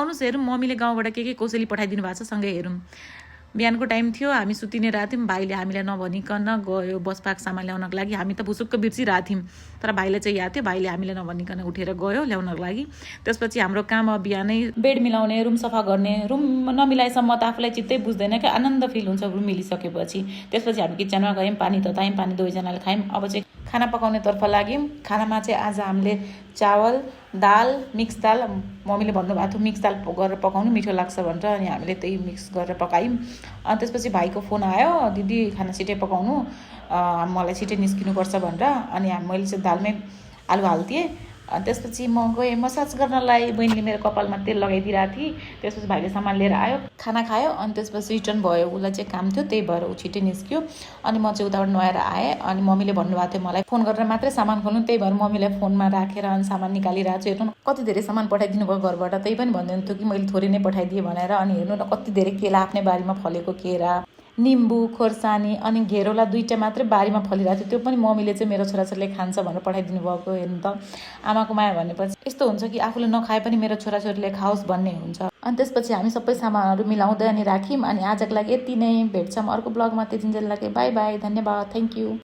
आउनुहोस् हेरौँ मम्मीले गाउँबाट के कोसेली पठाइदिनु भएको छ सँगै हेरौँ। बिहानको टाइम थियो, हामी सुतिने रहेको थियौँ, भाइले हामीलाई नभनिकन गयो बसपाक सामान ल्याउनको लागि। हामी त भुसुक्क बिर्सिरहेको थियौँ, तर भाइले चाहिँ याद थियो, भाइले हामीलाई नभनिकन उठेर गयो ल्याउनको लागि। त्यसपछि हाम्रो काम अब बिहानै बेड मिलाउने, रुम सफा गर्ने। रुम नमिलाएसम्म त आफूलाई चित्तै बुझ्दैन क्या, आनन्द फिल हुन्छ रुम मिलिसकेपछि। त्यसपछि हामी किचनमा गयौँ, पानी ततायौँ, पानी दुवैजनाले खायौँ। अब चाहिँ खाना पकाउनेतर्फ लाग्यौँ। खानामा चाहिँ आज हामीले चावल, दाल, मिक्स दाल, मम्मीले भन्नुभएको थियो मिक्स दाल गरेर पकाउनु मिठो लाग्छ भनेर, अनि हामीले त्यही मिक्स गरेर पकायौँ। अनि त्यसपछि भाइको फोन आयो, दिदी खाना छिटै पकाउनु, मलाई छिटै निस्किनुपर्छ भनेर। अनि मैले चाहिँ दालमै आलु हालिदिएँ। अनि त्यसपछि म गएँ मसाज गर्नलाई। बहिनीले मेरो कपालमा तेल लगाइदिरहेको थिएँ। त्यसपछि भाइले सामान लिएर आयो, खाना खायो। अनि त्यसपछि रिटर्न भयो, उसलाई चाहिँ काम थियो, त्यही भएर ऊ छिटै निस्क्यो। अनि म चाहिँ उताबाट नुहाएर आएँ। अनि मम्मीले भन्नुभएको थियो मलाई फोन गरेर मात्रै सामान खोल्नु, त्यही भएर मम्मीलाई फोनमा राखेर अनि सामान निकालिरहेको छु। हेर्नु न कति धेरै सामान पठाइदिनु भयो घरबाट, त्यही पनि भन्दैन थियो कि मैले थोरै नै पठाइदिएँ भनेर। अनि हेर्नु न कति धेरै केरा, आफ्नै बारीमा फलेको केरा, निम्बु, खोर्सानी अनि घेरोला 2टा मात्रै बारीमा फलिरहेको थियो, त्यो पनि मम्मीले चाहिँ मेरो छोराछोरीले खान्छ भनेर पठाइदिनु भएको। हेर्नु त आमाको माया भनेपछि यस्तो हुन्छ कि आफूले नखाए पनि मेरो छोराछोरीले खाओस् भन्ने हुन्छ। अनि त्यसपछि हामी सबै सामानहरू मिलाउँदै अनि राख्यौँ। अनि आजको लागि यति नै, भेट्छौँ अर्को ब्लगमा। त्यतिन्जेल लागि बाई बाई, धन्यवाद, थ्याङ्क यू।